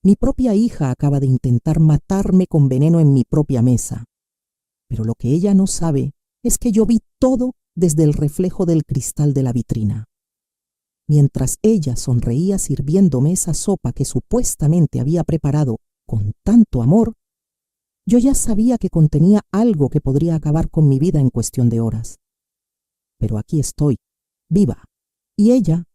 Mi propia hija acaba de intentar matarme con veneno en mi propia mesa. Pero lo que ella no sabe es que yo vi todo desde el reflejo del cristal de la vitrina. Mientras ella sonreía sirviéndome esa sopa que supuestamente había preparado con tanto amor, yo ya sabía que contenía algo que podría acabar con mi vida en cuestión de horas. Pero aquí estoy, viva. Y ella,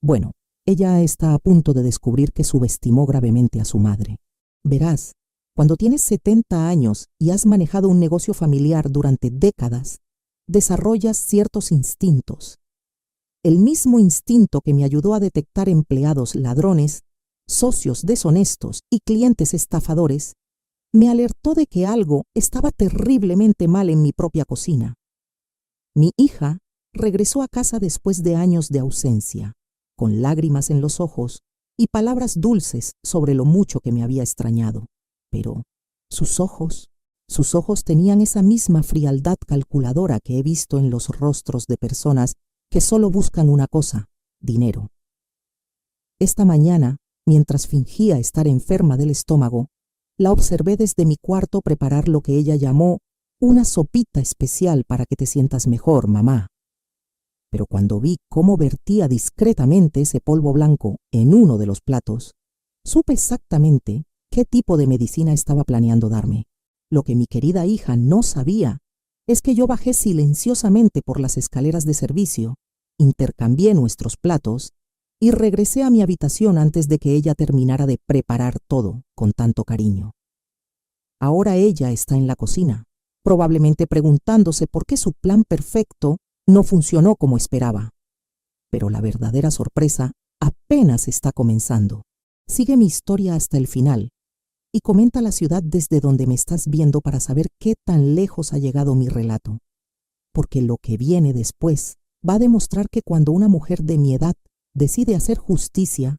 bueno, ella está a punto de descubrir que subestimó gravemente a su madre. Verás, cuando tienes 70 años y has manejado un negocio familiar durante décadas, desarrollas ciertos instintos. El mismo instinto que me ayudó a detectar empleados ladrones, socios deshonestos y clientes estafadores, me alertó de que algo estaba terriblemente mal en mi propia cocina. Mi hija regresó a casa después de años de ausencia, con lágrimas en los ojos y palabras dulces sobre lo mucho que me había extrañado. Pero sus ojos tenían esa misma frialdad calculadora que he visto en los rostros de personas que solo buscan una cosa: dinero. Esta mañana, mientras fingía estar enferma del estómago, la observé desde mi cuarto preparar lo que ella llamó una sopita especial para que te sientas mejor, mamá. Pero cuando vi cómo vertía discretamente ese polvo blanco en uno de los platos, supe exactamente qué tipo de medicina estaba planeando darme. Lo que mi querida hija no sabía es que yo bajé silenciosamente por las escaleras de servicio, intercambié nuestros platos y regresé a mi habitación antes de que ella terminara de preparar todo con tanto cariño. Ahora ella está en la cocina, probablemente preguntándose por qué su plan perfecto no funcionó como esperaba. Pero la verdadera sorpresa apenas está comenzando. Sigue mi historia hasta el final y comenta la ciudad desde donde me estás viendo para saber qué tan lejos ha llegado mi relato. Porque lo que viene después va a demostrar que cuando una mujer de mi edad decide hacer justicia,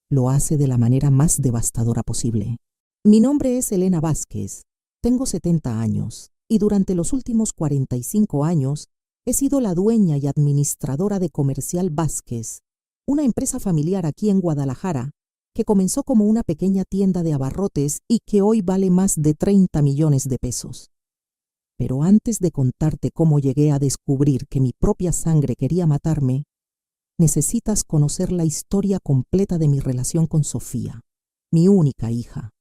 lo hace de la manera más devastadora posible. Mi nombre es Elena Vázquez, tengo 70 años y durante los últimos 45 años he sido la dueña y administradora de Comercial Vázquez, una empresa familiar aquí en Guadalajara que comenzó como una pequeña tienda de abarrotes y que hoy vale más de 30 millones de pesos. Pero antes de contarte cómo llegué a descubrir que mi propia sangre quería matarme, necesitas conocer la historia completa de mi relación con Sofía, mi única hija.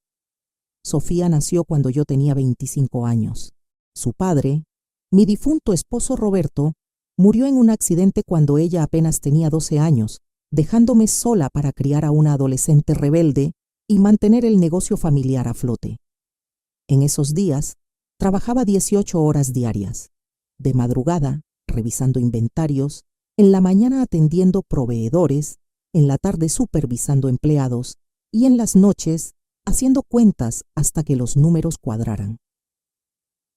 Sofía nació cuando yo tenía 25 años. Su padre, mi difunto esposo Roberto, murió en un accidente cuando ella apenas tenía 12 años, dejándome sola para criar a una adolescente rebelde y mantener el negocio familiar a flote. En esos días, trabajaba 18 horas diarias, de madrugada, revisando inventarios, en la mañana atendiendo proveedores, en la tarde supervisando empleados y en las noches haciendo cuentas hasta que los números cuadraran.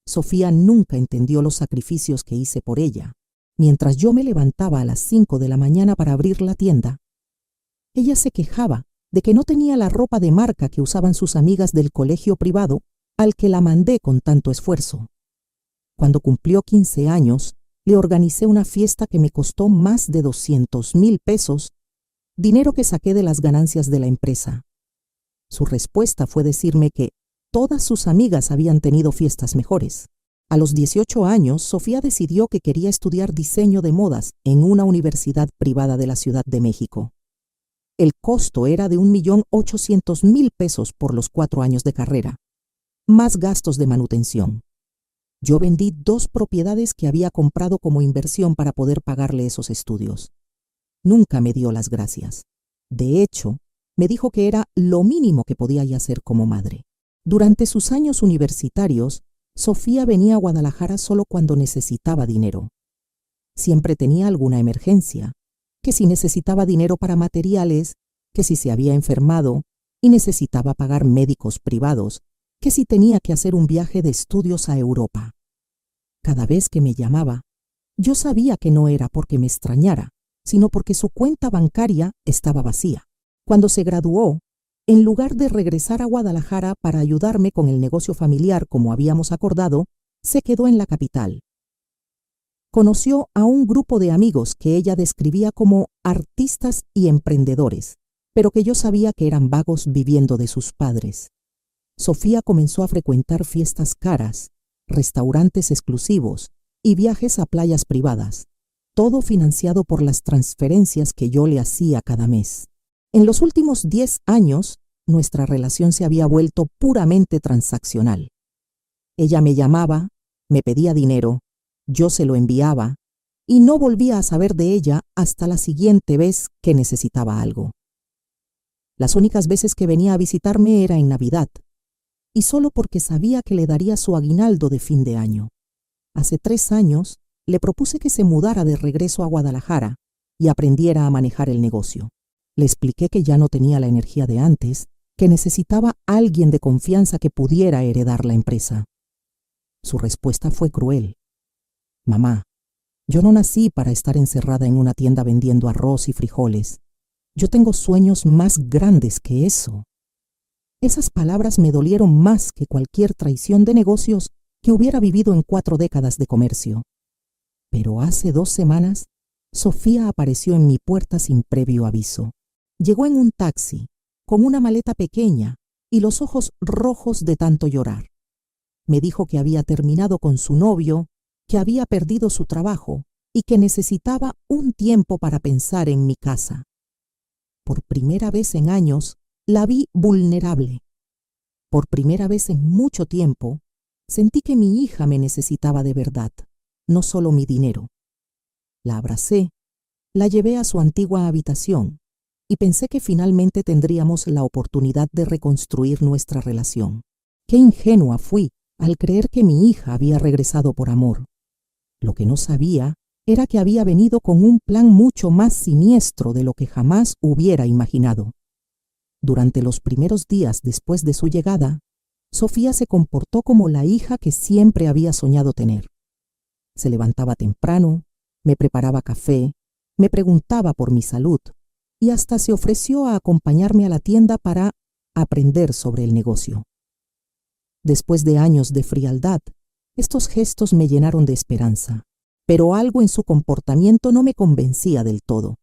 Sofía nunca entendió los sacrificios que hice por ella. Mientras yo me levantaba a las 5 de la mañana para abrir la tienda, ella se quejaba de que no tenía la ropa de marca que usaban sus amigas del colegio privado al que la mandé con tanto esfuerzo. Cuando cumplió 15 años, le organicé una fiesta que me costó más de 200,000 pesos, dinero que saqué de las ganancias de la empresa. Su respuesta fue decirme que todas sus amigas habían tenido fiestas mejores. A los 18 años, Sofía decidió que quería estudiar diseño de modas en una universidad privada de la Ciudad de México. El costo era de 1,800,000 pesos por los 4 años de carrera, más gastos de manutención. Yo vendí 2 propiedades que había comprado como inversión para poder pagarle esos estudios. Nunca me dio las gracias. De hecho, me dijo que era lo mínimo que podía hacer como madre. Durante sus años universitarios, Sofía venía a Guadalajara solo cuando necesitaba dinero. Siempre tenía alguna emergencia, que si necesitaba dinero para materiales, que si se había enfermado y necesitaba pagar médicos privados, que si tenía que hacer un viaje de estudios a Europa. Cada vez que me llamaba, yo sabía que no era porque me extrañara, sino porque su cuenta bancaria estaba vacía. Cuando se graduó, en lugar de regresar a Guadalajara para ayudarme con el negocio familiar como habíamos acordado, se quedó en la capital. Conoció a un grupo de amigos que ella describía como artistas y emprendedores, pero que yo sabía que eran vagos viviendo de sus padres. Sofía comenzó a frecuentar fiestas caras, restaurantes exclusivos y viajes a playas privadas, todo financiado por las transferencias que yo le hacía cada mes. En los últimos 10 años, nuestra relación se había vuelto puramente transaccional. Ella me llamaba, me pedía dinero, yo se lo enviaba y no volvía a saber de ella hasta la siguiente vez que necesitaba algo. Las únicas veces que venía a visitarme era en Navidad, y solo porque sabía que le daría su aguinaldo de fin de año. Hace 3 años le propuse que se mudara de regreso a Guadalajara y aprendiera a manejar el negocio. Le expliqué que ya no tenía la energía de antes, que necesitaba alguien de confianza que pudiera heredar la empresa. Su respuesta fue cruel. Mamá, yo no nací para estar encerrada en una tienda vendiendo arroz y frijoles. Yo tengo sueños más grandes que eso. Esas palabras me dolieron más que cualquier traición de negocios que hubiera vivido en 4 décadas de comercio. Pero hace 2 semanas, Sofía apareció en mi puerta sin previo aviso. Llegó en un taxi, con una maleta pequeña y los ojos rojos de tanto llorar. Me dijo que había terminado con su novio, que había perdido su trabajo y que necesitaba un tiempo para pensar en mi casa. Por primera vez en años, la vi vulnerable. Por primera vez en mucho tiempo, sentí que mi hija me necesitaba de verdad, no solo mi dinero. La abracé, la llevé a su antigua habitación y pensé que finalmente tendríamos la oportunidad de reconstruir nuestra relación. Qué ingenua fui al creer que mi hija había regresado por amor. Lo que no sabía era que había venido con un plan mucho más siniestro de lo que jamás hubiera imaginado. Durante los primeros días después de su llegada, Sofía se comportó como la hija que siempre había soñado tener. Se levantaba temprano, me preparaba café, me preguntaba por mi salud y hasta se ofreció a acompañarme a la tienda para aprender sobre el negocio. Después de años de frialdad, estos gestos me llenaron de esperanza, pero algo en su comportamiento no me convencía del todo.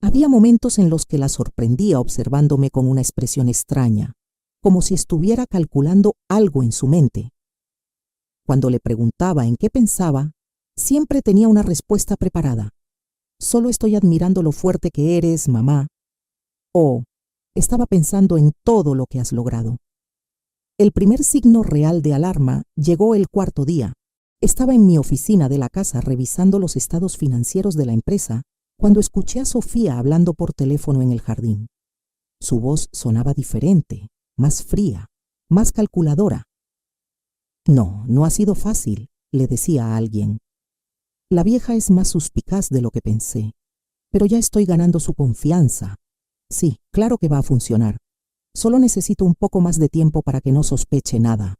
Había momentos en los que la sorprendía observándome con una expresión extraña, como si estuviera calculando algo en su mente. Cuando le preguntaba en qué pensaba, siempre tenía una respuesta preparada. Solo estoy admirando lo fuerte que eres, mamá. O estaba pensando en todo lo que has logrado. El primer signo real de alarma llegó el 4.º día. Estaba en mi oficina de la casa revisando los estados financieros de la empresa cuando escuché a Sofía hablando por teléfono en el jardín. Su voz sonaba diferente, más fría, más calculadora. No ha sido fácil, le decía a alguien. La vieja es más suspicaz de lo que pensé, pero ya estoy ganando su confianza. Sí, claro que va a funcionar. Solo necesito un poco más de tiempo para que no sospeche nada.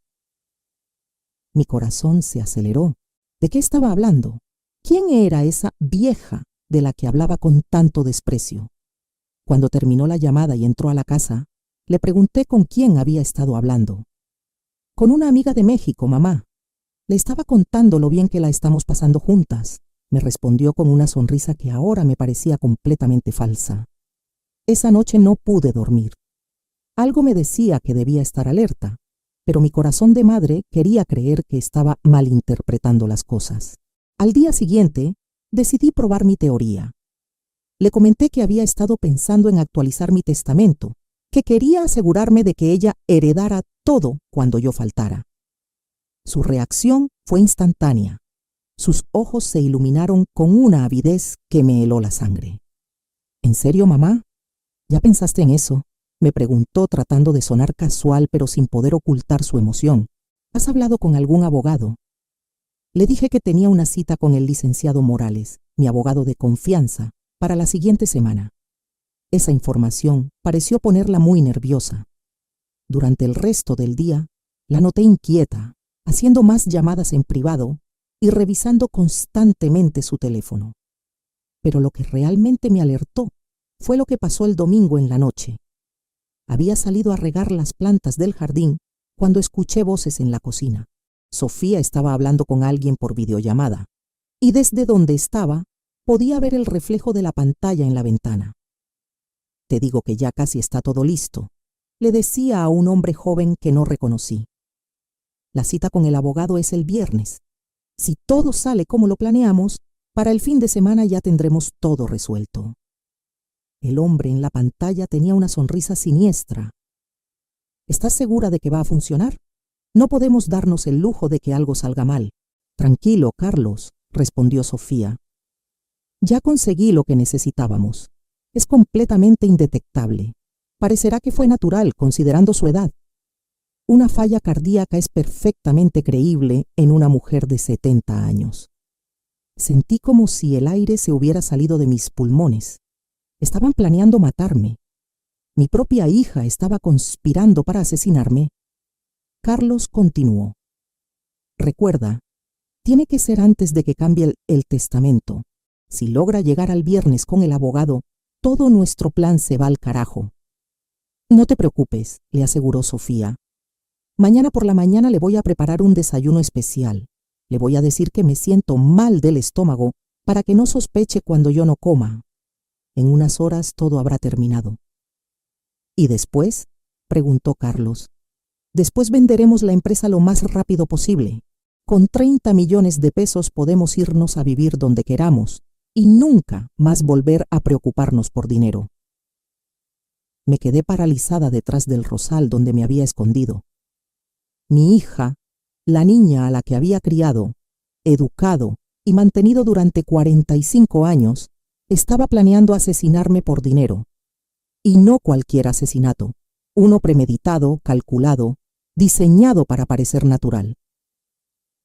Mi corazón se aceleró. ¿De qué estaba hablando? ¿Quién era esa vieja de la que hablaba con tanto desprecio? Cuando terminó la llamada y entró a la casa, le pregunté con quién había estado hablando. Con una amiga de México, mamá. Le estaba contando lo bien que la estamos pasando juntas, me respondió con una sonrisa que ahora me parecía completamente falsa. Esa noche no pude dormir. Algo me decía que debía estar alerta, pero mi corazón de madre quería creer que estaba malinterpretando las cosas. Al día siguiente, decidí probar mi teoría. Le comenté que había estado pensando en actualizar mi testamento, que quería asegurarme de que ella heredara todo cuando yo faltara. Su reacción fue instantánea. Sus ojos se iluminaron con una avidez que me heló la sangre. ¿En serio, mamá? ¿Ya pensaste en eso?, me preguntó tratando de sonar casual pero sin poder ocultar su emoción. ¿Has hablado con algún abogado? Le dije que tenía una cita con el licenciado Morales, mi abogado de confianza, para la siguiente semana. Esa información pareció ponerla muy nerviosa. Durante el resto del día, la noté inquieta, haciendo más llamadas en privado y revisando constantemente su teléfono. Pero lo que realmente me alertó fue lo que pasó el domingo en la noche. Había salido a regar las plantas del jardín cuando escuché voces en la cocina. Sofía estaba hablando con alguien por videollamada, y desde donde estaba podía ver el reflejo de la pantalla en la ventana. Te digo que ya casi está todo listo, le decía a un hombre joven que no reconocí. La cita con el abogado es el viernes. Si todo sale como lo planeamos, para el fin de semana ya tendremos todo resuelto. El hombre en la pantalla tenía una sonrisa siniestra. ¿Estás segura de que va a funcionar? No podemos darnos el lujo de que algo salga mal. Tranquilo, Carlos, respondió Sofía. Ya conseguí lo que necesitábamos. Es completamente indetectable. Parecerá que fue natural, considerando su edad. Una falla cardíaca es perfectamente creíble en una mujer de 70 años. Sentí como si el aire se hubiera salido de mis pulmones. Estaban planeando matarme. Mi propia hija estaba conspirando para asesinarme. Carlos continuó. Recuerda, tiene que ser antes de que cambie el testamento. Si logra llegar al viernes con el abogado, todo nuestro plan se va al carajo. No te preocupes, le aseguró Sofía. Mañana por la mañana le voy a preparar un desayuno especial. Le voy a decir que me siento mal del estómago para que no sospeche cuando yo no coma. En unas horas todo habrá terminado. ¿Y después?, preguntó Carlos. Después venderemos la empresa lo más rápido posible. Con 30 millones de pesos podemos irnos a vivir donde queramos y nunca más volver a preocuparnos por dinero. Me quedé paralizada detrás del rosal donde me había escondido. Mi hija, la niña a la que había criado, educado y mantenido durante 45 años, estaba planeando asesinarme por dinero. Y no cualquier asesinato, uno premeditado, calculado, diseñado para parecer natural.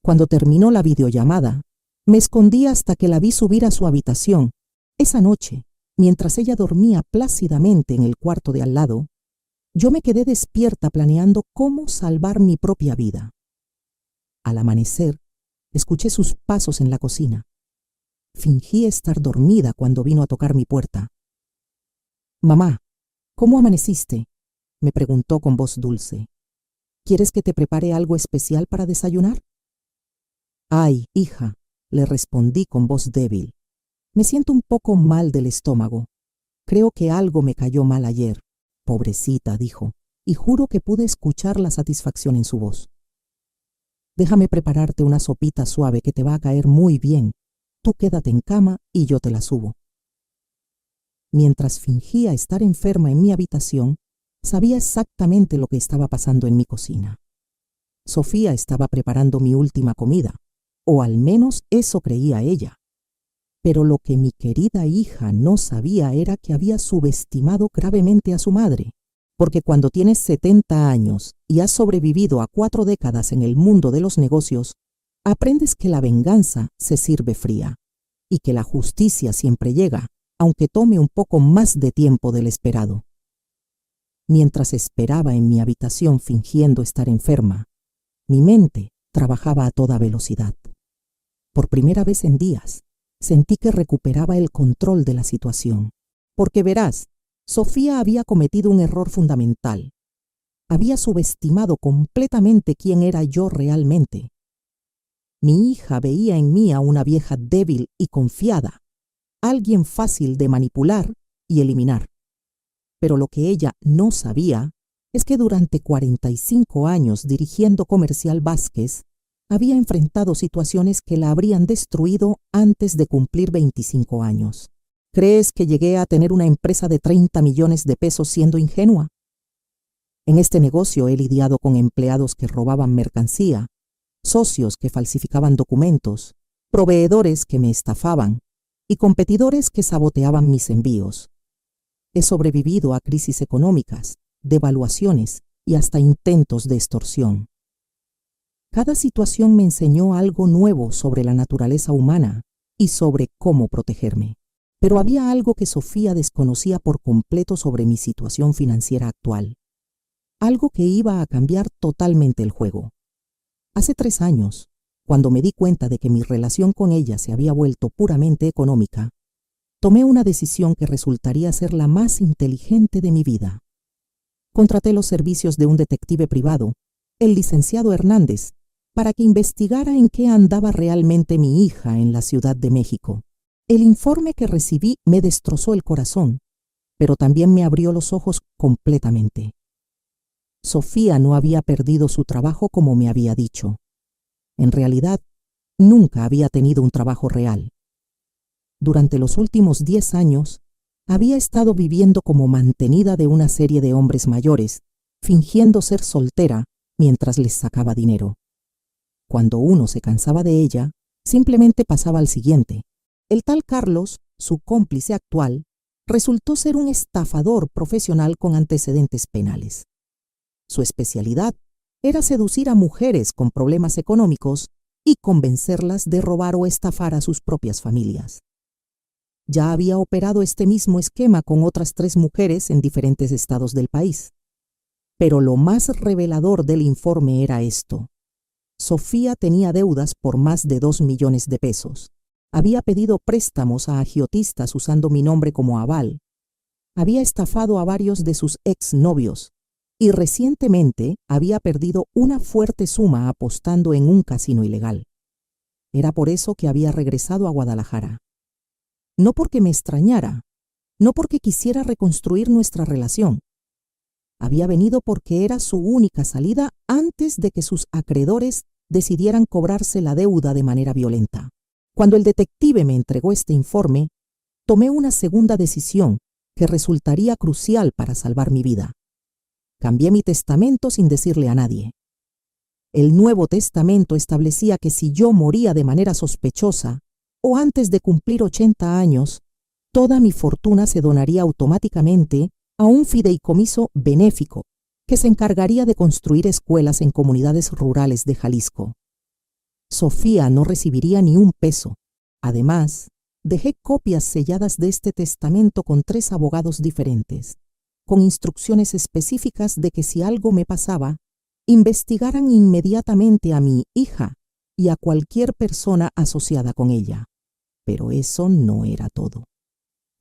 Cuando terminó la videollamada, me escondí hasta que la vi subir a su habitación. Esa noche, mientras ella dormía plácidamente en el cuarto de al lado, yo me quedé despierta planeando cómo salvar mi propia vida. Al amanecer, escuché sus pasos en la cocina. Fingí estar dormida cuando vino a tocar mi puerta. «Mamá, ¿cómo amaneciste?», me preguntó con voz dulce. «¿Quieres que te prepare algo especial para desayunar?». «Ay, hija», le respondí con voz débil. «Me siento un poco mal del estómago. Creo que algo me cayó mal ayer». «Pobrecita», dijo, y juro que pude escuchar la satisfacción en su voz. «Déjame prepararte una sopita suave que te va a caer muy bien. Tú quédate en cama y yo te la subo». Mientras fingía estar enferma en mi habitación, sabía exactamente lo que estaba pasando en mi cocina. Sofía estaba preparando mi última comida, o al menos eso creía ella. Pero lo que mi querida hija no sabía era que había subestimado gravemente a su madre, porque cuando tienes 70 años y has sobrevivido a 4 décadas en el mundo de los negocios, aprendes que la venganza se sirve fría y que la justicia siempre llega, aunque tome un poco más de tiempo del esperado. Mientras esperaba en mi habitación fingiendo estar enferma, mi mente trabajaba a toda velocidad. Por primera vez en días, sentí que recuperaba el control de la situación. Porque verás, Sofía había cometido un error fundamental. Había subestimado completamente quién era yo realmente. Mi hija veía en mí a una vieja débil y confiada, alguien fácil de manipular y eliminar. Pero lo que ella no sabía es que durante 45 años dirigiendo Comercial Vázquez, había enfrentado situaciones que la habrían destruido antes de cumplir 25 años. ¿Crees que llegué a tener una empresa de 30 millones de pesos siendo ingenua? En este negocio he lidiado con empleados que robaban mercancía, socios que falsificaban documentos, proveedores que me estafaban y competidores que saboteaban mis envíos. He sobrevivido a crisis económicas, devaluaciones y hasta intentos de extorsión. Cada situación me enseñó algo nuevo sobre la naturaleza humana y sobre cómo protegerme. Pero había algo que Sofía desconocía por completo sobre mi situación financiera actual. Algo que iba a cambiar totalmente el juego. Hace 3 años, cuando me di cuenta de que mi relación con ella se había vuelto puramente económica, tomé una decisión que resultaría ser la más inteligente de mi vida. Contraté los servicios de un detective privado, el licenciado Hernández, para que investigara en qué andaba realmente mi hija en la Ciudad de México. El informe que recibí me destrozó el corazón. pero también me abrió los ojos completamente. Sofía no había perdido su trabajo como me había dicho. En realidad, nunca había tenido un trabajo real. Durante los últimos 10 años, había estado viviendo como mantenida de una serie de hombres mayores, fingiendo ser soltera mientras les sacaba dinero. Cuando uno se cansaba de ella, simplemente pasaba al siguiente. El tal Carlos, su cómplice actual, resultó ser un estafador profesional con antecedentes penales. Su especialidad era seducir a mujeres con problemas económicos y convencerlas de robar o estafar a sus propias familias. Ya había operado este mismo esquema con otras 3 mujeres en diferentes estados del país. Pero lo más revelador del informe era esto. Sofía tenía deudas por más de 2 millones de pesos. Había pedido préstamos a agiotistas usando mi nombre como aval. Había estafado a varios de sus exnovios y recientemente había perdido una fuerte suma apostando en un casino ilegal. Era por eso que había regresado a Guadalajara. No porque me extrañara, no porque quisiera reconstruir nuestra relación. Había venido porque era su única salida antes de que sus acreedores decidieran cobrarse la deuda de manera violenta. Cuando el detective me entregó este informe, tomé una segunda decisión que resultaría crucial para salvar mi vida. Cambié mi testamento sin decirle a nadie. El Nuevo Testamento establecía que si yo moría de manera sospechosa o antes de cumplir 80 años, toda mi fortuna se donaría automáticamente a un fideicomiso benéfico que se encargaría de construir escuelas en comunidades rurales de Jalisco. Sofía no recibiría ni un peso. Además, dejé copias selladas de este testamento con 3 abogados diferentes, con instrucciones específicas de que si algo me pasaba, investigaran inmediatamente a mi hija y a cualquier persona asociada con ella. Pero eso no era todo.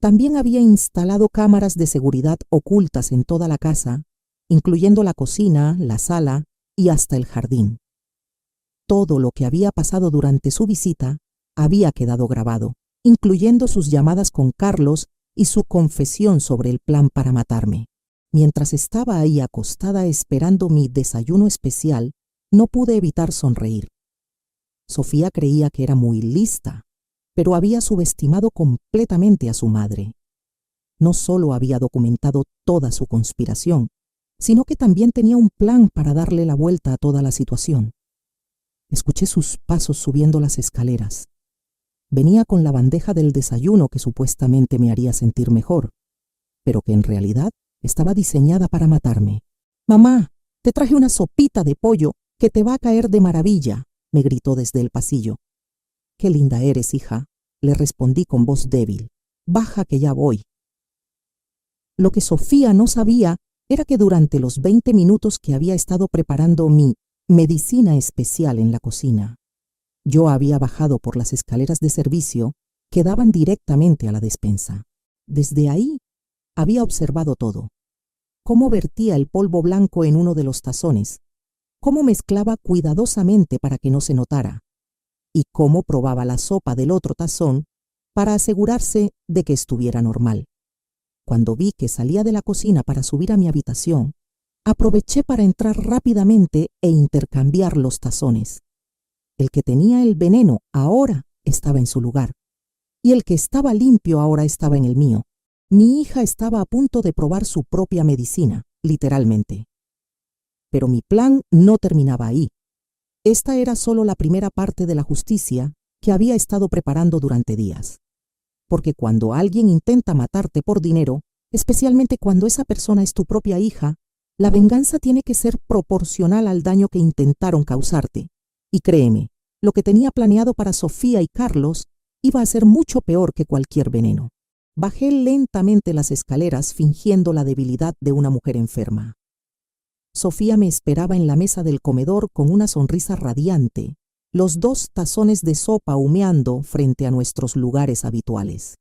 También había instalado cámaras de seguridad ocultas en toda la casa, incluyendo la cocina, la sala y hasta el jardín. Todo lo que había pasado durante su visita había quedado grabado, incluyendo sus llamadas con Carlos y su confesión sobre el plan para matarme. Mientras estaba ahí acostada esperando mi desayuno especial, no pude evitar sonreír. Sofía creía que era muy lista, pero había subestimado completamente a su madre. No solo había documentado toda su conspiración, sino que también tenía un plan para darle la vuelta a toda la situación. Escuché sus pasos subiendo las escaleras. Venía con la bandeja del desayuno que supuestamente me haría sentir mejor, pero que en realidad estaba diseñada para matarme. «Mamá, te traje una sopita de pollo que te va a caer de maravilla», me gritó desde el pasillo. «Qué linda eres, hija», le respondí con voz débil. «Baja que ya voy». Lo que Sofía no sabía era que durante los 20 minutos que había estado preparando mi medicina especial en la cocina, yo había bajado por las escaleras de servicio que daban directamente a la despensa. Desde ahí había observado todo. Cómo vertía el polvo blanco en uno de los tazones, cómo mezclaba cuidadosamente para que no se notara, y cómo probaba la sopa del otro tazón para asegurarse de que estuviera normal. Cuando vi que salía de la cocina para subir a mi habitación, aproveché para entrar rápidamente e intercambiar los tazones. El que tenía el veneno ahora estaba en su lugar, y el que estaba limpio ahora estaba en el mío. Mi hija estaba a punto de probar su propia medicina, literalmente. Pero mi plan no terminaba ahí. Esta era solo la primera parte de la justicia que había estado preparando durante días. Porque cuando alguien intenta matarte por dinero, especialmente cuando esa persona es tu propia hija, la venganza tiene que ser proporcional al daño que intentaron causarte. Y créeme, lo que tenía planeado para Sofía y Carlos iba a ser mucho peor que cualquier veneno. Bajé lentamente las escaleras fingiendo la debilidad de una mujer enferma. Sofía me esperaba en la mesa del comedor con una sonrisa radiante, los 2 tazones de sopa humeando frente a nuestros lugares habituales.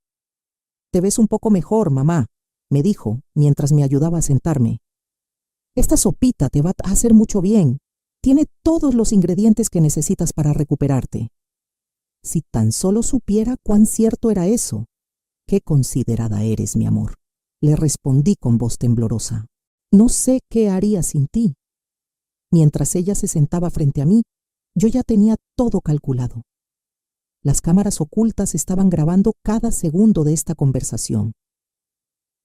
«Te ves un poco mejor, mamá», me dijo mientras me ayudaba a sentarme. «Esta sopita te va a hacer mucho bien. Tiene todos los ingredientes que necesitas para recuperarte». Si tan solo supiera cuán cierto era eso. «Qué considerada eres, mi amor», le respondí con voz temblorosa. No sé qué haría sin ti. Mientras ella se sentaba frente a mí, yo ya tenía todo calculado. Las cámaras ocultas estaban grabando cada segundo de esta conversación.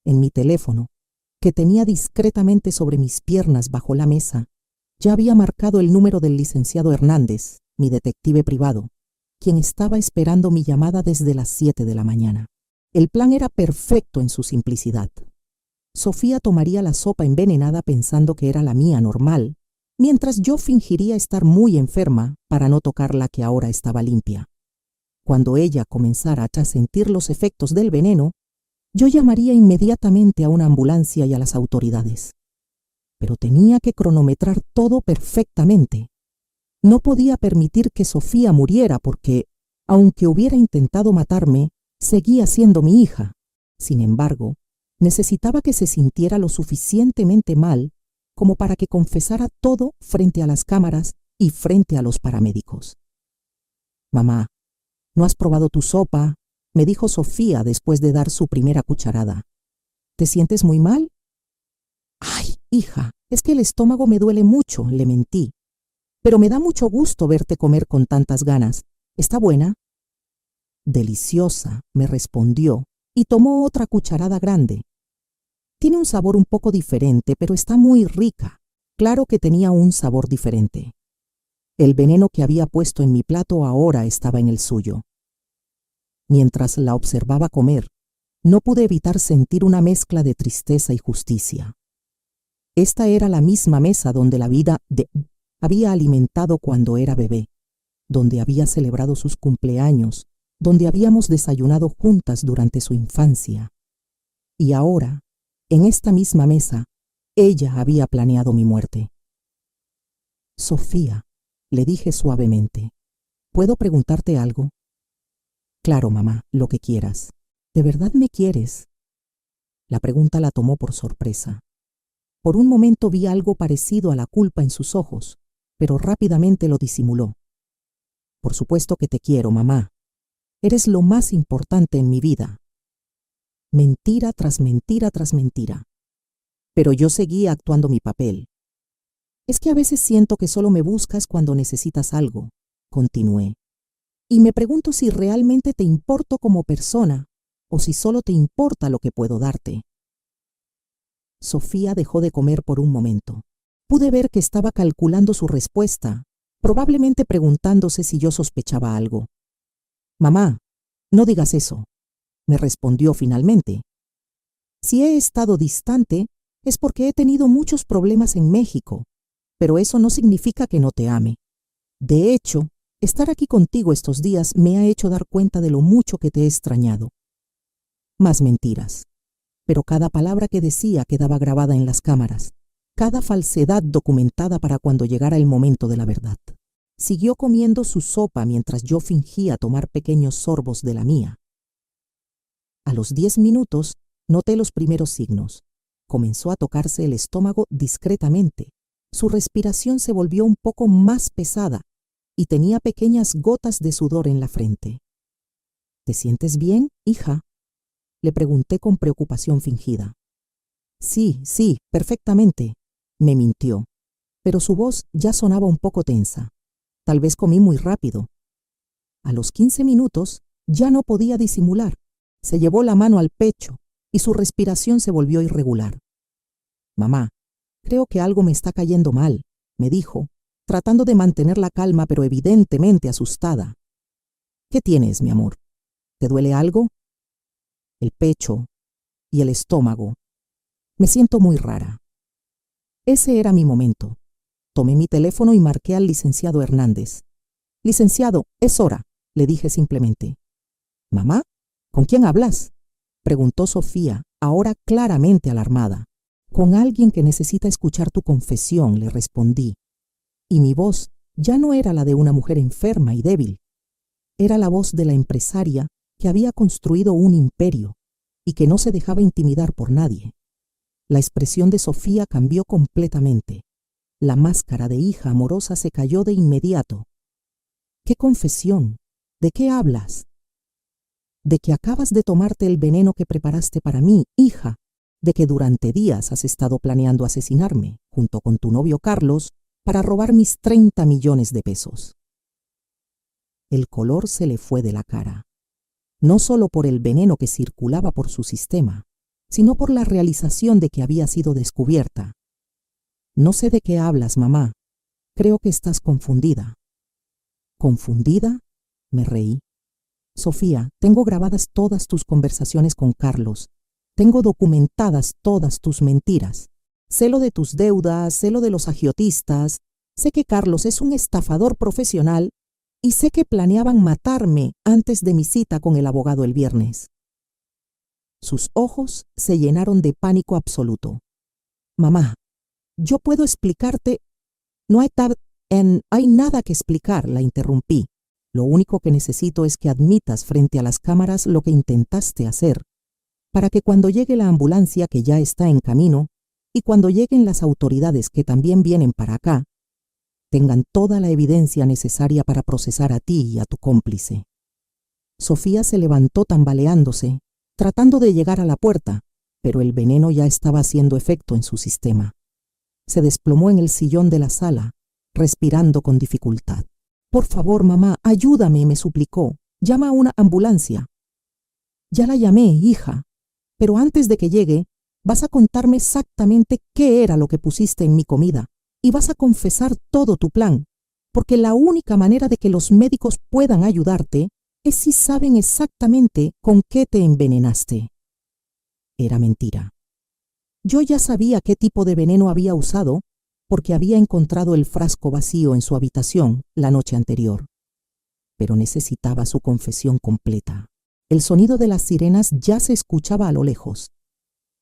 En mi teléfono, que tenía discretamente sobre mis piernas bajo la mesa, ya había marcado el número del licenciado Hernández, mi detective privado, quien estaba esperando mi llamada desde las 7 de la mañana. El plan era perfecto en su simplicidad. Sofía tomaría la sopa envenenada pensando que era la mía normal, mientras yo fingiría estar muy enferma para no tocar la que ahora estaba limpia. Cuando ella comenzara a sentir los efectos del veneno, yo llamaría inmediatamente a una ambulancia y a las autoridades. Pero tenía que cronometrar todo perfectamente. No podía permitir que Sofía muriera porque, aunque hubiera intentado matarme, seguía siendo mi hija. Sin embargo, necesitaba que se sintiera lo suficientemente mal como para que confesara todo frente a las cámaras y frente a los paramédicos. «Mamá, ¿no has probado tu sopa?», me dijo Sofía después de dar su primera cucharada. «¿Te sientes muy mal?». «Ay, hija, es que el estómago me duele mucho», le mentí. «Pero me da mucho gusto verte comer con tantas ganas. ¿Está buena?». «Deliciosa», me respondió y tomó otra cucharada grande. «Tiene un sabor un poco diferente, pero está muy rica». Claro que tenía un sabor diferente. El veneno que había puesto en mi plato ahora estaba en el suyo. Mientras la observaba comer, no pude evitar sentir una mezcla de tristeza y justicia. Esta era la misma mesa donde la vida había alimentado cuando era bebé, donde había celebrado sus cumpleaños, donde habíamos desayunado juntas durante su infancia. Y ahora, en esta misma mesa, ella había planeado mi muerte. «Sofía», le dije suavemente, «¿puedo preguntarte algo?». «Claro, mamá, lo que quieras». «¿De verdad me quieres?». La pregunta la tomó por sorpresa. Por un momento vi algo parecido a la culpa en sus ojos, pero rápidamente lo disimuló. «Por supuesto que te quiero, mamá. Eres lo más importante en mi vida». Mentira tras mentira tras mentira. Pero yo seguía actuando mi papel. «Es que a veces siento que solo me buscas cuando necesitas algo», continué. «Y me pregunto si realmente te importo como persona o si solo te importa lo que puedo darte». Sofía dejó de comer por un momento. Pude ver que estaba calculando su respuesta, probablemente preguntándose si yo sospechaba algo. «Mamá, no digas eso», me respondió finalmente. «Si he estado distante es porque he tenido muchos problemas en México, pero eso no significa que no te ame. De hecho, estar aquí contigo estos días me ha hecho dar cuenta de lo mucho que te he extrañado». Más mentiras. Pero cada palabra que decía quedaba grabada en las cámaras, cada falsedad documentada para cuando llegara el momento de la verdad. Siguió comiendo su sopa mientras yo fingía tomar pequeños sorbos de la mía. A los 10 minutos noté los primeros signos. Comenzó a tocarse el estómago discretamente. Su respiración se volvió un poco más pesada y tenía pequeñas gotas de sudor en la frente. «¿Te sientes bien, hija?», le pregunté con preocupación fingida. «Sí, perfectamente», me mintió, pero su voz ya sonaba un poco tensa. Tal vez comí muy rápido. A los 15 minutos ya no podía disimular. Se llevó la mano al pecho y su respiración se volvió irregular. «Mamá, creo que algo me está cayendo mal», me dijo, tratando de mantener la calma pero evidentemente asustada. «¿Qué tienes, mi amor? ¿Te duele algo?». «El pecho y el estómago. Me siento muy rara». Ese era mi momento. Tomé mi teléfono y marqué al licenciado Hernández. «Licenciado, es hora», le dije simplemente. «¿Mamá? ¿Con quién hablas?», preguntó Sofía, ahora claramente alarmada. «Con alguien que necesita escuchar tu confesión», le respondí. Y mi voz ya no era la de una mujer enferma y débil. Era la voz de la empresaria que había construido un imperio y que no se dejaba intimidar por nadie. La expresión de Sofía cambió completamente. La máscara de hija amorosa se cayó de inmediato. «¿Qué confesión? ¿De qué hablas?». «De que acabas de tomarte el veneno que preparaste para mí, hija», de que durante días has estado planeando asesinarme, junto con tu novio Carlos, para robar mis 30 millones de pesos. El color se le fue de la cara, no solo por el veneno que circulaba por su sistema, sino por la realización de que había sido descubierta. No sé de qué hablas, mamá. Creo que estás confundida. ¿Confundida? Me reí. Sofía, tengo grabadas todas tus conversaciones con Carlos. Tengo documentadas todas tus mentiras. Sé lo de tus deudas, sé lo de los agiotistas, sé que Carlos es un estafador profesional y sé que planeaban matarme antes de mi cita con el abogado el viernes. Sus ojos se llenaron de pánico absoluto. Mamá, yo puedo explicarte. No hay nada que explicar, la interrumpí. Lo único que necesito es que admitas frente a las cámaras lo que intentaste hacer, para que cuando llegue la ambulancia que ya está en camino y cuando lleguen las autoridades que también vienen para acá, tengan toda la evidencia necesaria para procesar a ti y a tu cómplice. Sofía se levantó tambaleándose, tratando de llegar a la puerta, pero el veneno ya estaba haciendo efecto en su sistema. Se desplomó en el sillón de la sala, respirando con dificultad. Por favor, mamá, ayúdame, me suplicó. Llama a una ambulancia. Ya la llamé, hija, pero antes de que llegue, vas a contarme exactamente qué era lo que pusiste en mi comida y vas a confesar todo tu plan, porque la única manera de que los médicos puedan ayudarte es si saben exactamente con qué te envenenaste. Era mentira. Yo ya sabía qué tipo de veneno había usado porque había encontrado el frasco vacío en su habitación la noche anterior. Pero necesitaba su confesión completa. El sonido de las sirenas ya se escuchaba a lo lejos.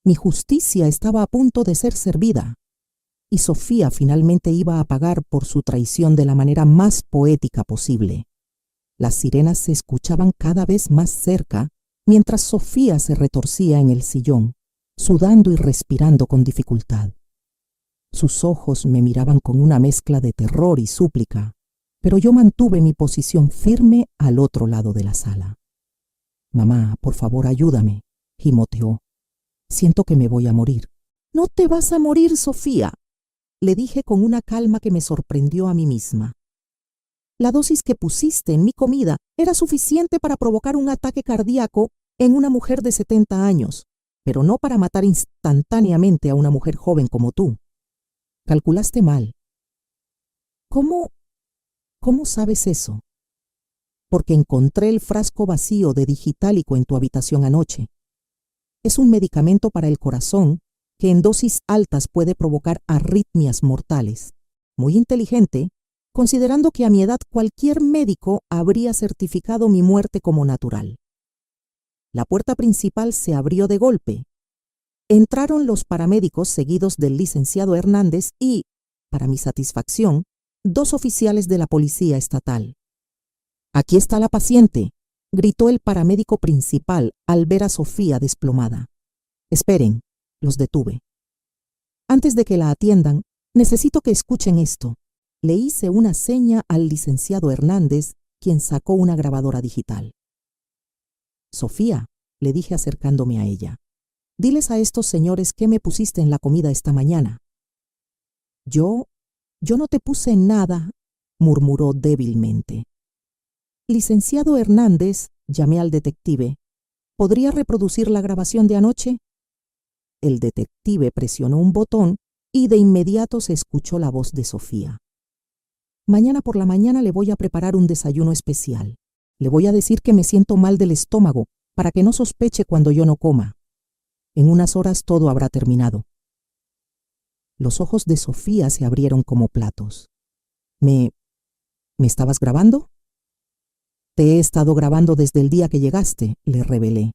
Mi justicia estaba a punto de ser servida, y Sofía finalmente iba a pagar por su traición de la manera más poética posible. Las sirenas se escuchaban cada vez más cerca, mientras Sofía se retorcía en el sillón, sudando y respirando con dificultad. Sus ojos me miraban con una mezcla de terror y súplica, pero yo mantuve mi posición firme al otro lado de la sala. Mamá, por favor, ayúdame, gimoteó. Siento que me voy a morir. No te vas a morir, Sofía, le dije con una calma que me sorprendió a mí misma. La dosis que pusiste en mi comida era suficiente para provocar un ataque cardíaco en una mujer de 70 años, pero no para matar instantáneamente a una mujer joven como tú. Calculaste mal. ¿Cómo sabes eso? Porque encontré el frasco vacío de Digitálico en tu habitación anoche. Es un medicamento para el corazón que en dosis altas puede provocar arritmias mortales. Muy inteligente, considerando que a mi edad cualquier médico habría certificado mi muerte como natural. La puerta principal se abrió de golpe. Entraron los paramédicos seguidos del licenciado Hernández y, para mi satisfacción, 2 oficiales de la policía estatal. «Aquí está la paciente», gritó el paramédico principal al ver a Sofía desplomada. «Esperen», los detuve. «Antes de que la atiendan, necesito que escuchen esto». Le hice una seña al licenciado Hernández, quien sacó una grabadora digital. «Sofía», le dije acercándome a ella, «diles a estos señores qué me pusiste en la comida esta mañana». Yo no te puse nada», murmuró débilmente. «Licenciado Hernández», llamé al detective, «¿podría reproducir la grabación de anoche?» El detective presionó un botón y de inmediato se escuchó la voz de Sofía. «Mañana por la mañana le voy a preparar un desayuno especial. Le voy a decir que me siento mal del estómago para que no sospeche cuando yo no coma. En unas horas todo habrá terminado». Los ojos de Sofía se abrieron como platos. ¿Me estabas grabando? «Te he estado grabando desde el día que llegaste», le revelé.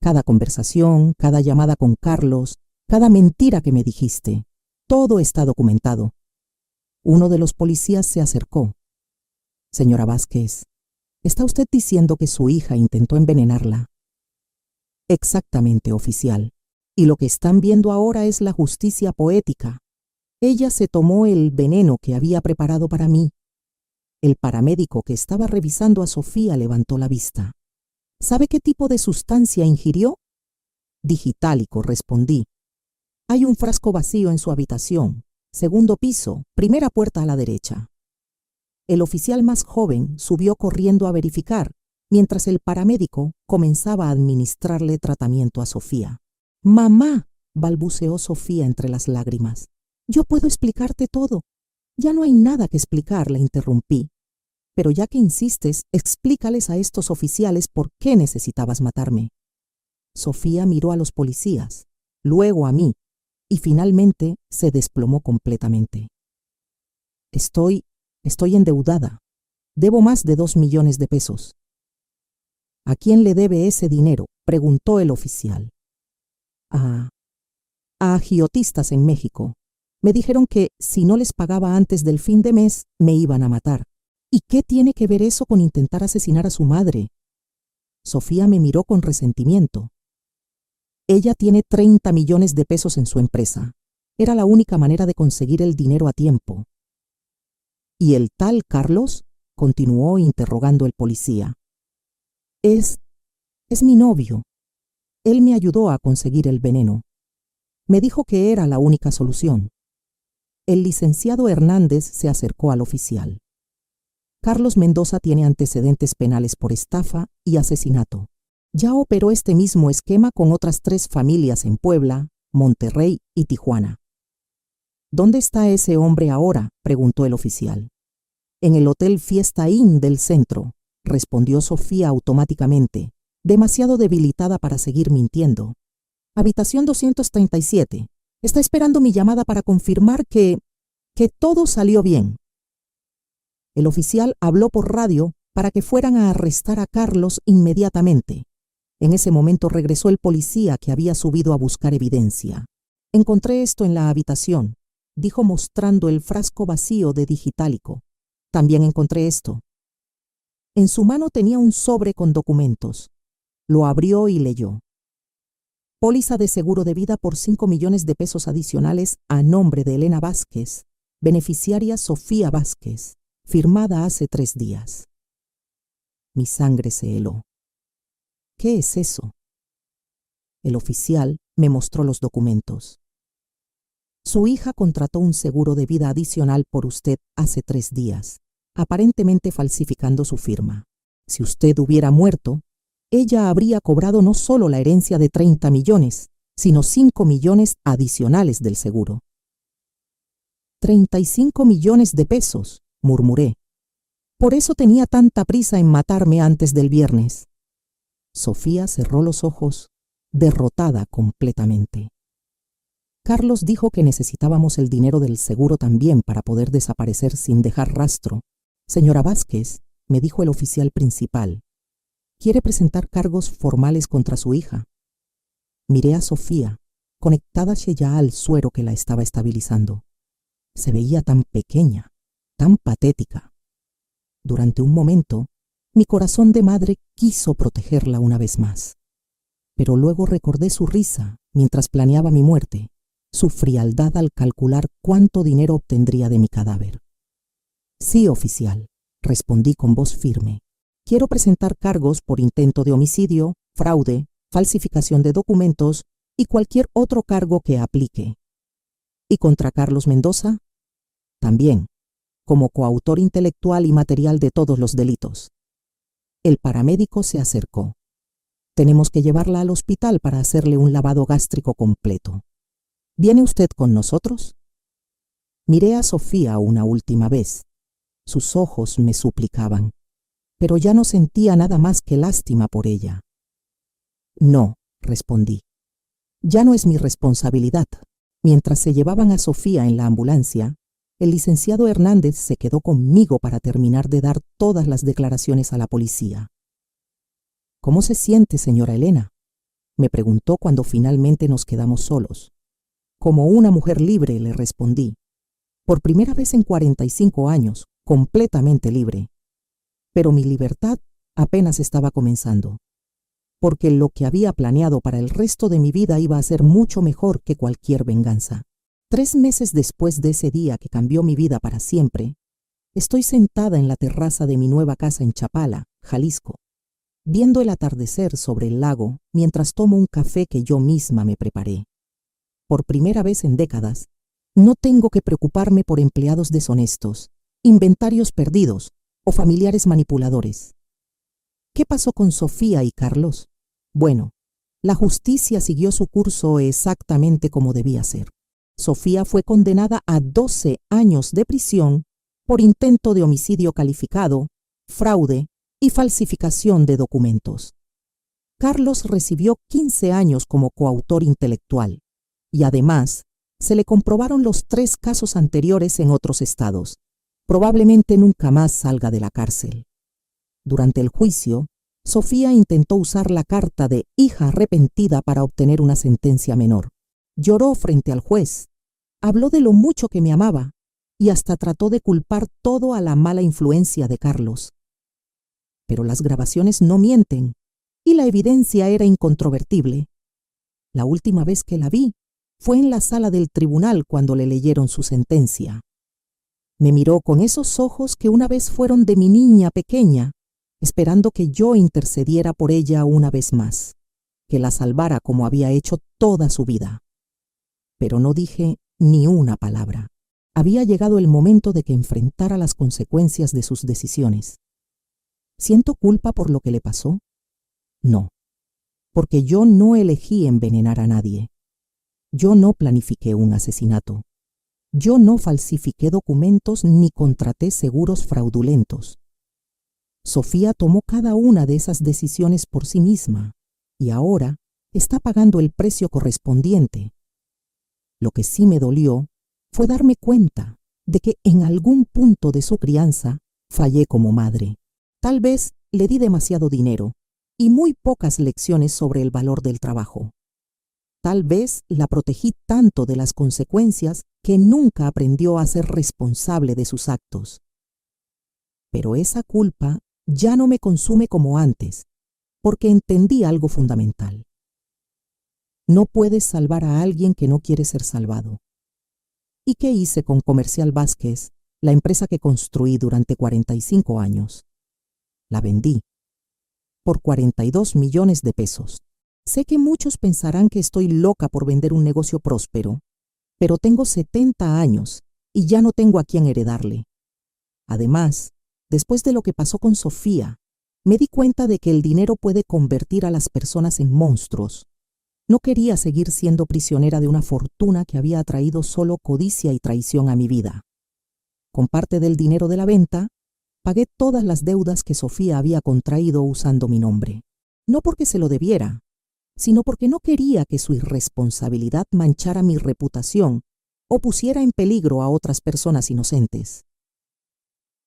«Cada conversación, cada llamada con Carlos, cada mentira que me dijiste, todo está documentado». Uno de los policías se acercó. «Señora Vázquez, ¿está usted diciendo que su hija intentó envenenarla?» «Exactamente, oficial. Y lo que están viendo ahora es la justicia poética. Ella se tomó el veneno que había preparado para mí». El paramédico que estaba revisando a Sofía levantó la vista. «¿Sabe qué tipo de sustancia ingirió?» Digitálico, respondí. Hay un frasco vacío en su habitación, segundo piso, primera puerta a la derecha. El oficial más joven subió corriendo a verificar, mientras el paramédico comenzaba a administrarle tratamiento a Sofía. «Mamá», balbuceó Sofía entre las lágrimas. «Yo puedo explicarte todo». «Ya no hay nada que explicar», le interrumpí. «Pero ya que insistes, explícales a estos oficiales por qué necesitabas matarme». Sofía miró a los policías, luego a mí, y finalmente se desplomó completamente. Estoy endeudada. Debo más de 2 millones de pesos. «¿A quién le debe ese dinero?», preguntó el oficial. A agiotistas en México. Me dijeron que si no les pagaba antes del fin de mes, me iban a matar. ¿Y qué tiene que ver eso con intentar asesinar a su madre? Sofía me miró con resentimiento. Ella tiene 30 millones de pesos en su empresa. Era la única manera de conseguir el dinero a tiempo. ¿Y el tal Carlos?, continuó interrogando el policía. Es mi novio. Él me ayudó a conseguir el veneno. Me dijo que era la única solución. El licenciado Hernández se acercó al oficial. Carlos Mendoza tiene antecedentes penales por estafa y asesinato. Ya operó este mismo esquema con otras 3 familias en Puebla, Monterrey y Tijuana. ¿Dónde está ese hombre ahora?, preguntó el oficial. En el Hotel Fiesta Inn del centro, respondió Sofía automáticamente, demasiado debilitada para seguir mintiendo. Habitación 237. Está esperando mi llamada para confirmar que todo salió bien. El oficial habló por radio para que fueran a arrestar a Carlos inmediatamente. En ese momento regresó el policía que había subido a buscar evidencia. «Encontré esto en la habitación», dijo mostrando el frasco vacío de Digitálico. «También encontré esto». En su mano tenía un sobre con documentos. Lo abrió y leyó. Póliza de seguro de vida por 5 millones de pesos adicionales a nombre de Elena Vázquez, beneficiaria Sofía Vázquez, firmada hace 3 días. Mi sangre se heló. ¿Qué es eso? El oficial me mostró los documentos. Su hija contrató un seguro de vida adicional por usted hace 3 días, aparentemente falsificando su firma. Si usted hubiera muerto, ella habría cobrado no solo la herencia de 30 millones, sino 5 millones adicionales del seguro. 35 millones de pesos, murmuré. Por eso tenía tanta prisa en matarme antes del viernes. Sofía cerró los ojos, derrotada completamente. Carlos dijo que necesitábamos el dinero del seguro también para poder desaparecer sin dejar rastro. Señora Vázquez, me dijo el oficial principal, ¿quiere presentar cargos formales contra su hija? Miré a Sofía, conectada ya al suero que la estaba estabilizando. Se veía tan pequeña, tan patética. Durante un momento, mi corazón de madre quiso protegerla una vez más. Pero luego recordé su risa mientras planeaba mi muerte, su frialdad al calcular cuánto dinero obtendría de mi cadáver. Sí, oficial, respondí con voz firme. Quiero presentar cargos por intento de homicidio, fraude, falsificación de documentos y cualquier otro cargo que aplique. ¿Y contra Carlos Mendoza? También, como coautor intelectual y material de todos los delitos. El paramédico se acercó. Tenemos que llevarla al hospital para hacerle un lavado gástrico completo. ¿Viene usted con nosotros? Miré a Sofía una última vez. Sus ojos me suplicaban, pero ya no sentía nada más que lástima por ella. No, respondí. Ya no es mi responsabilidad. Mientras se llevaban a Sofía en la ambulancia, el licenciado Hernández se quedó conmigo para terminar de dar todas las declaraciones a la policía. ¿Cómo se siente, señora Elena?, me preguntó cuando finalmente nos quedamos solos. Como una mujer libre, le respondí. Por primera vez en 45 años, completamente libre. Pero mi libertad apenas estaba comenzando, porque lo que había planeado para el resto de mi vida iba a ser mucho mejor que cualquier venganza. 3 meses después de ese día que cambió mi vida para siempre, estoy sentada en la terraza de mi nueva casa en Chapala, Jalisco. viendo el atardecer sobre el lago mientras tomo un café que yo misma me preparé. Por primera vez en décadas, no tengo que preocuparme por empleados deshonestos, inventarios perdidos o familiares manipuladores. ¿Qué pasó con Sofía y Carlos? Bueno, la justicia siguió su curso exactamente como debía ser. Sofía fue condenada a 12 años de prisión por intento de homicidio calificado, fraude y falsificación de documentos. Carlos recibió 15 años como coautor intelectual y además se le comprobaron los 3 casos anteriores en otros estados. Probablemente nunca más salga de la cárcel. Durante el juicio, Sofía intentó usar la carta de hija arrepentida para obtener una sentencia menor. Lloró frente al juez, habló de lo mucho que me amaba y hasta trató de culpar todo a la mala influencia de Carlos. Pero las grabaciones no mienten y la evidencia era incontrovertible. La última vez que la vi fue en la sala del tribunal cuando le leyeron su sentencia. Me miró con esos ojos que una vez fueron de mi niña pequeña, esperando que yo intercediera por ella una vez más, que la salvara como había hecho toda su vida. Pero no dije ni una palabra. Había llegado el momento de que enfrentara las consecuencias de sus decisiones. ¿Siento culpa por lo que le pasó? No, porque yo no elegí envenenar a nadie. Yo no planifiqué un asesinato. Yo no falsifiqué documentos ni contraté seguros fraudulentos. Sofía tomó cada una de esas decisiones por sí misma y ahora está pagando el precio correspondiente. Lo que sí me dolió fue darme cuenta de que en algún punto de su crianza fallé como madre. Tal vez le di demasiado dinero y muy pocas lecciones sobre el valor del trabajo. Tal vez la protegí tanto de las consecuencias que nunca aprendió a ser responsable de sus actos. Pero esa culpa ya no me consume como antes, porque entendí algo fundamental. No puedes salvar a alguien que no quiere ser salvado. ¿Y qué hice con Comercial Vázquez, la empresa que construí durante 45 años? La vendí por 42 millones de pesos. Sé que muchos pensarán que estoy loca por vender un negocio próspero, pero tengo 70 años y ya no tengo a quién heredarle. Además, después de lo que pasó con Sofía, me di cuenta de que el dinero puede convertir a las personas en monstruos. No quería seguir siendo prisionera de una fortuna que había atraído solo codicia y traición a mi vida. Con parte del dinero de la venta, pagué todas las deudas que Sofía había contraído usando mi nombre. No porque se lo debiera, sino porque no quería que su irresponsabilidad manchara mi reputación o pusiera en peligro a otras personas inocentes.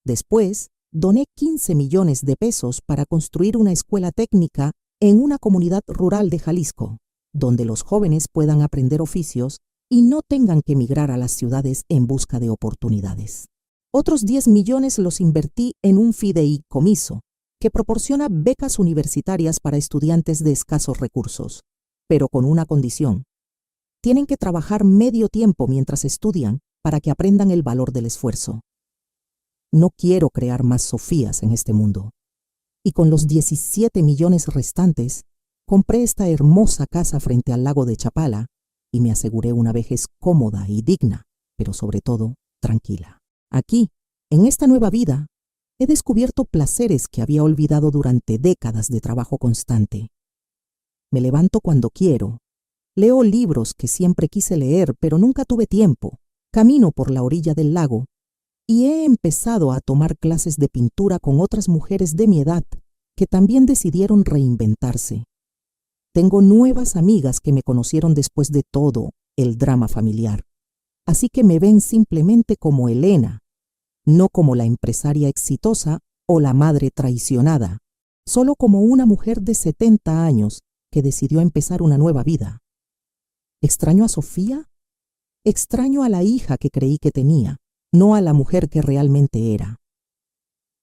Después, doné 15 millones de pesos para construir una escuela técnica en una comunidad rural de Jalisco, donde los jóvenes puedan aprender oficios y no tengan que emigrar a las ciudades en busca de oportunidades. Otros 10 millones los invertí en un fideicomiso que proporciona becas universitarias para estudiantes de escasos recursos, pero con una condición. Tienen que trabajar medio tiempo mientras estudian para que aprendan el valor del esfuerzo. No quiero crear más Sofías en este mundo. Y con los 17 millones restantes, compré esta hermosa casa frente al lago de Chapala y me aseguré una vejez cómoda y digna, pero sobre todo tranquila. Aquí, en esta nueva vida, he descubierto placeres que había olvidado durante décadas de trabajo constante. Me levanto cuando quiero, leo libros que siempre quise leer pero nunca tuve tiempo, camino por la orilla del lago y he empezado a tomar clases de pintura con otras mujeres de mi edad que también decidieron reinventarse. Tengo nuevas amigas que me conocieron después de todo el drama familiar, así que me ven simplemente como Elena, no como la empresaria exitosa o la madre traicionada, solo como una mujer de 70 años que decidió empezar una nueva vida. ¿Extraño a Sofía? Extraño a la hija que creí que tenía, no a la mujer que realmente era.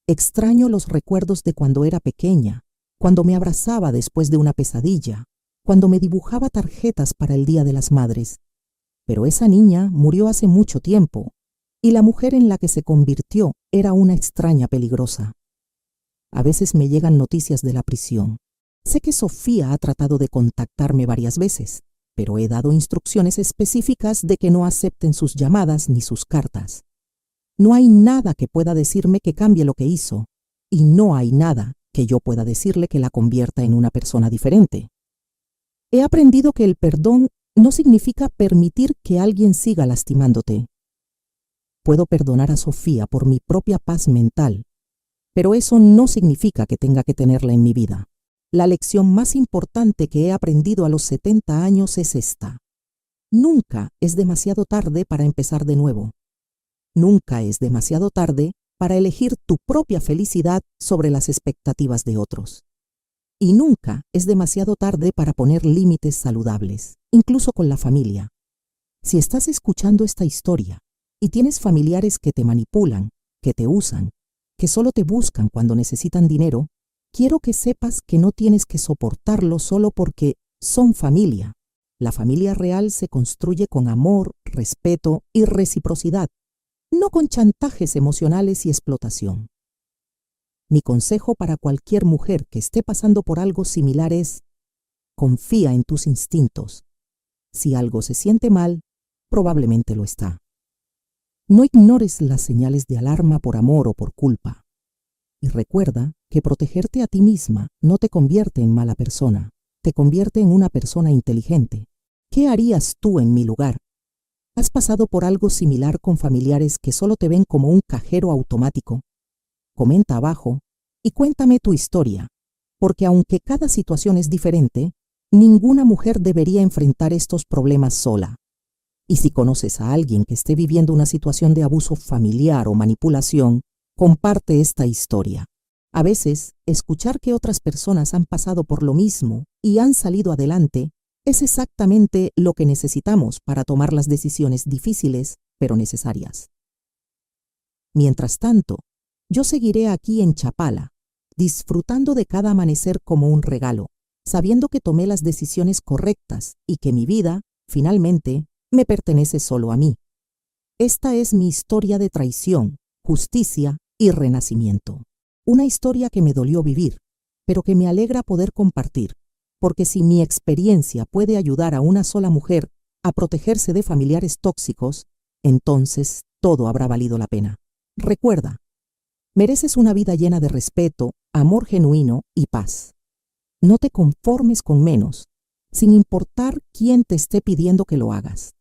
Extraño los recuerdos de cuando era pequeña, cuando me abrazaba después de una pesadilla, cuando me dibujaba tarjetas para el Día de las Madres. Pero esa niña murió hace mucho tiempo, y la mujer en la que se convirtió era una extraña peligrosa. A veces me llegan noticias de la prisión. Sé que Sofía ha tratado de contactarme varias veces, pero he dado instrucciones específicas de que no acepten sus llamadas ni sus cartas. No hay nada que pueda decirme que cambie lo que hizo, y no hay nada que yo pueda decirle que la convierta en una persona diferente. He aprendido que el perdón no significa permitir que alguien siga lastimándote. Puedo perdonar a Sofía por mi propia paz mental, pero eso no significa que tenga que tenerla en mi vida. La lección más importante que he aprendido a los 70 años es esta. Nunca es demasiado tarde para empezar de nuevo. Nunca es demasiado tarde para elegir tu propia felicidad sobre las expectativas de otros. Y nunca es demasiado tarde para poner límites saludables, incluso con la familia. Si estás escuchando esta historia y tienes familiares que te manipulan, que te usan, que solo te buscan cuando necesitan dinero, quiero que sepas que no tienes que soportarlo solo porque son familia. La familia real se construye con amor, respeto y reciprocidad, no con chantajes emocionales y explotación. Mi consejo para cualquier mujer que esté pasando por algo similar es: confía en tus instintos. Si algo se siente mal, probablemente lo está. No ignores las señales de alarma por amor o por culpa. Y recuerda que protegerte a ti misma no te convierte en mala persona, te convierte en una persona inteligente. ¿Qué harías tú en mi lugar? ¿Has pasado por algo similar con familiares que solo te ven como un cajero automático? Comenta abajo y cuéntame tu historia, porque aunque cada situación es diferente, ninguna mujer debería enfrentar estos problemas sola. Y si conoces a alguien que esté viviendo una situación de abuso familiar o manipulación, comparte esta historia. A veces, escuchar que otras personas han pasado por lo mismo y han salido adelante es exactamente lo que necesitamos para tomar las decisiones difíciles, pero necesarias. Mientras tanto, yo seguiré aquí en Chapala, disfrutando de cada amanecer como un regalo, sabiendo que tomé las decisiones correctas y que mi vida, finalmente, me pertenece solo a mí. Esta es mi historia de traición, justicia y renacimiento. Una historia que me dolió vivir, pero que me alegra poder compartir, porque si mi experiencia puede ayudar a una sola mujer a protegerse de familiares tóxicos, entonces todo habrá valido la pena. Recuerda, mereces una vida llena de respeto, amor genuino y paz. No te conformes con menos, sin importar quién te esté pidiendo que lo hagas.